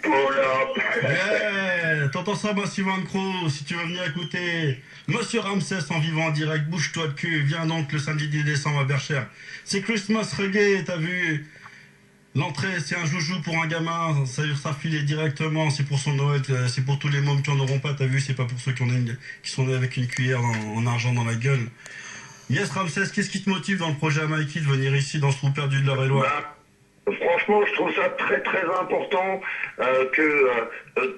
Pull up. Yeah, t'entends ça, Massive Crow, si tu veux venir écouter Monsieur Ramsès en vivant en direct, bouge-toi de cul, viens donc le samedi 10 décembre à Berchères. C'est Christmas Reggae, t'as vu? L'entrée, c'est un joujou pour un gamin, ça filait directement, c'est pour son Noël, c'est pour tous les mômes qui en auront pas, t'as vu, c'est pas pour ceux qui sont nés avec une cuillère en argent dans la gueule. Yes, Ramsès, qu'est-ce qui te motive dans le projet Amaiki de venir ici dans ce trou perdu de l'Eure-et-Loire? Franchement, je trouve ça très très important que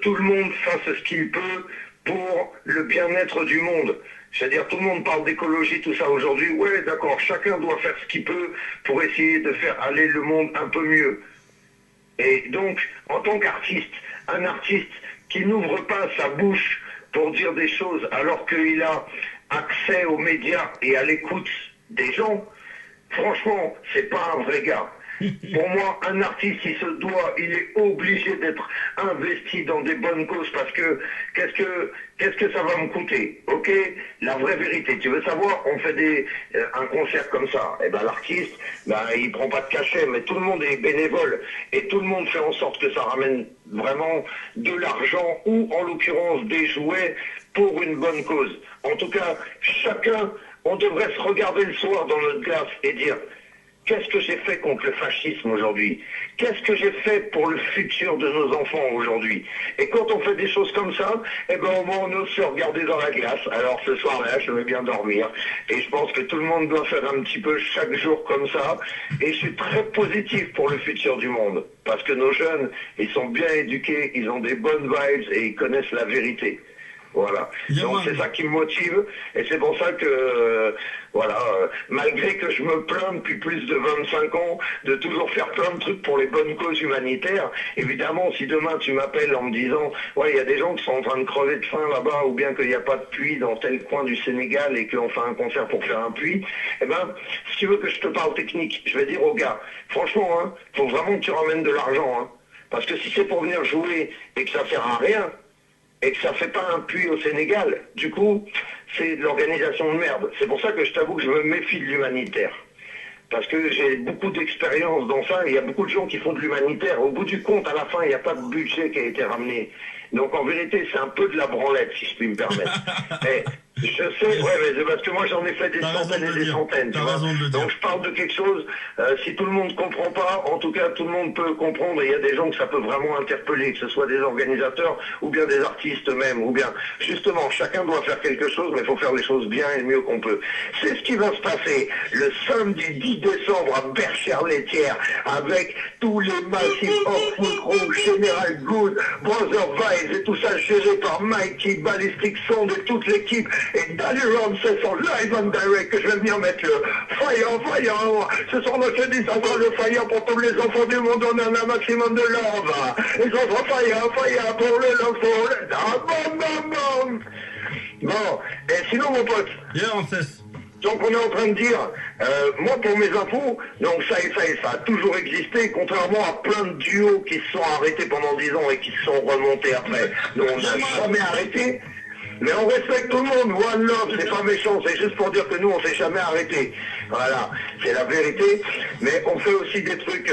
tout le monde fasse ce qu'il peut pour le bien-être du monde. C'est-à-dire, tout le monde parle d'écologie, tout ça aujourd'hui. Ouais, d'accord, chacun doit faire ce qu'il peut pour essayer de faire aller le monde un peu mieux. Et donc, en tant qu'artiste, un artiste qui n'ouvre pas sa bouche pour dire des choses alors qu'il a accès aux médias et à l'écoute des gens, franchement, c'est pas un vrai gars. Pour moi, un artiste, il est obligé d'être investi dans des bonnes causes parce que qu'est-ce que ça va me coûter? Ok, la vraie vérité. Tu veux savoir? On fait un concert comme ça. Et ben l'artiste, il prend pas de cachet, mais tout le monde est bénévole et tout le monde fait en sorte que ça ramène vraiment de l'argent ou en l'occurrence des jouets pour une bonne cause. En tout cas, chacun, on devrait se regarder le soir dans notre glace et dire: qu'est-ce que j'ai fait contre le fascisme aujourd'hui? Qu'est-ce que j'ai fait pour le futur de nos enfants aujourd'hui? Et quand on fait des choses comme ça, eh ben au moins on ose se regarder dans la glace. Alors ce soir-là, je vais bien dormir. Et je pense que tout le monde doit faire un petit peu chaque jour comme ça. Et je suis très positif pour le futur du monde. Parce que nos jeunes, ils sont bien éduqués, ils ont des bonnes vibes et ils connaissent la vérité. Voilà. Donc c'est ça qui me motive et c'est pour ça que malgré que je me plains depuis plus de 25 ans de toujours faire plein de trucs pour les bonnes causes humanitaires, évidemment si demain tu m'appelles en me disant ouais il y a des gens qui sont en train de crever de faim là-bas ou bien qu'il n'y a pas de puits dans tel coin du Sénégal et qu'on fait un concert pour faire un puits, eh ben si tu veux que je te parle technique, je vais dire aux gars, franchement faut vraiment que tu ramènes de l'argent parce que si c'est pour venir jouer et que ça sert à rien et que ça fait pas un puits au Sénégal, du coup, c'est de l'organisation de merde. C'est pour ça que je t'avoue que je me méfie de l'humanitaire. Parce que j'ai beaucoup d'expérience dans ça, et il y a beaucoup de gens qui font de l'humanitaire. Au bout du compte, à la fin, il n'y a pas de budget qui a été ramené. Donc en vérité, c'est un peu de la branlette, si je puis me permettre. Mais je sais, ouais, mais c'est parce que moi j'en ai fait des centaines et des centaines. Tu vois. Donc je parle de quelque chose, si tout le monde ne comprend pas, en tout cas tout le monde peut comprendre, et il y a des gens que ça peut vraiment interpeller, que ce soit des organisateurs, ou bien des artistes même, ou bien, justement, chacun doit faire quelque chose, mais il faut faire les choses bien et le mieux qu'on peut. C'est ce qui va se passer le samedi 10 décembre à Berchères-Laitière, avec tous les massifs Off-Foot Row, General Good, Brother Vibes, et tout ça géré par Mikey, Ballistic Sound et toute l'équipe, et Danny Ramsès en live and direct, que je vais venir mettre le fire. Ce soir, le jeudi, ça sera le fire pour tous les enfants du monde, on a un maximum de love. Et ça sera fire pour le love, pour le... Bam, bam, bam. Bon, et sinon, mon pote. Yeah, Ramsès. Donc on est en train de dire, moi pour mes infos, donc ça a toujours existé, contrairement à plein de duos qui se sont arrêtés pendant 10 ans et qui se sont remontés après. Donc on n'a jamais arrêté. Mais on respecte tout le monde, one love, c'est pas méchant, c'est juste pour dire que nous on s'est jamais arrêté. Voilà, c'est la vérité. Mais on fait aussi des trucs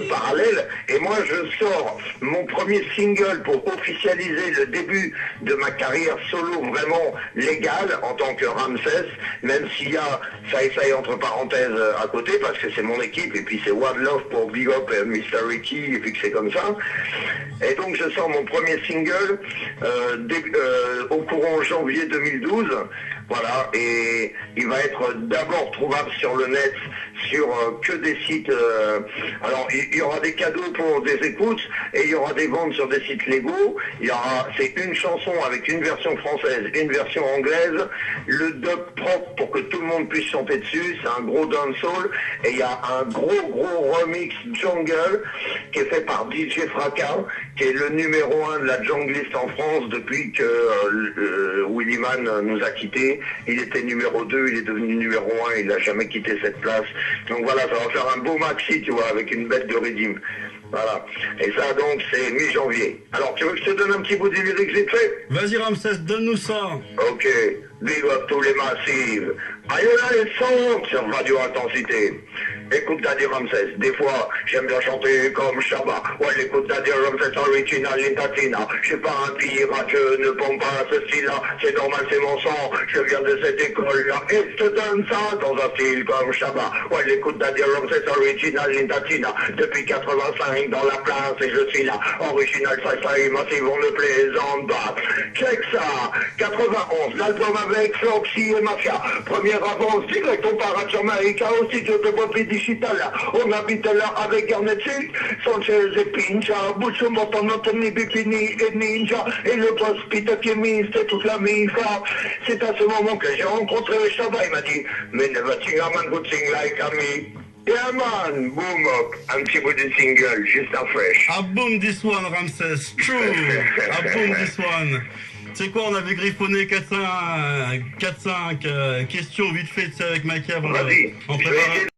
parallèles. Et moi je sors mon premier single pour officialiser le début de ma carrière solo vraiment légale en tant que Ramsès, même s'il y a ça entre parenthèses à côté, parce que c'est mon équipe, et puis c'est One Love pour Big Up et Mr. Ricky, et puis que c'est comme ça. Et donc je sors mon premier single au courant janvier 2012, voilà, et il va être d'abord trouvable sur le net, sur que des sites, alors il y aura des cadeaux pour des écoutes, et il y aura des ventes sur des sites légaux, c'est une chanson avec une version française, une version anglaise, le dub propre pour que tout le monde puisse chanter dessus, c'est un gros dancehall, et il y a un gros remix jungle, qui est fait par DJ Fracas, qui est le numéro 1 de la jungliste en France depuis que Willy Man nous a quittés. Il était numéro 2, il est devenu numéro 1, il n'a jamais quitté cette place. Donc voilà, ça va faire un beau maxi, tu vois, avec une bête de rythme. Voilà. Et ça, donc, c'est mi-janvier. Alors, tu veux que je te donne un petit bout du lyrique vite fait? Vas-y, Ramsès, donne-nous ça. Ok. Big up tous les massifs. Aïe là les sons sur Radio Intensité. écoute Daddy Ramsès. Des fois, j'aime bien chanter comme Shabba. Ouais, écoute Daddy Ramsès original in Tatina. Je suis pas un pirate, je ne pompe pas ce style-là. C'est normal, c'est mon sang. Je viens de cette école-là. Et je te donne ça dans un style comme Shabba. Ouais, écoute Daddy Ramsès original in Tatina. Depuis 85 dans la place et je suis là. Original, sci-fi, massive, on ne plaisante pas. Check ça. 91, l'album avec Floxy et Mafia. Première avance, direct, on part à Jamaïca au studio de Bobby Digital. On habite là avec Garnet Silk, Sanchez et Pincha, Bouchou, Morton, Anthony, Bipini et Ninja, et le boss Peter Kimis et toute la MIFA. C'est à ce moment que j'ai rencontré Shabba, il m'a dit, mais never sing a man good sing like a me. Yeah man, boom up, un petit bout de single, juste un fresh. Ah boom this one, Ramsès, true. Ah boom this one. C'est quoi, on avait griffonné 4-5 questions vite fait, tu sais, avec Macabre Vas-y, en préparation.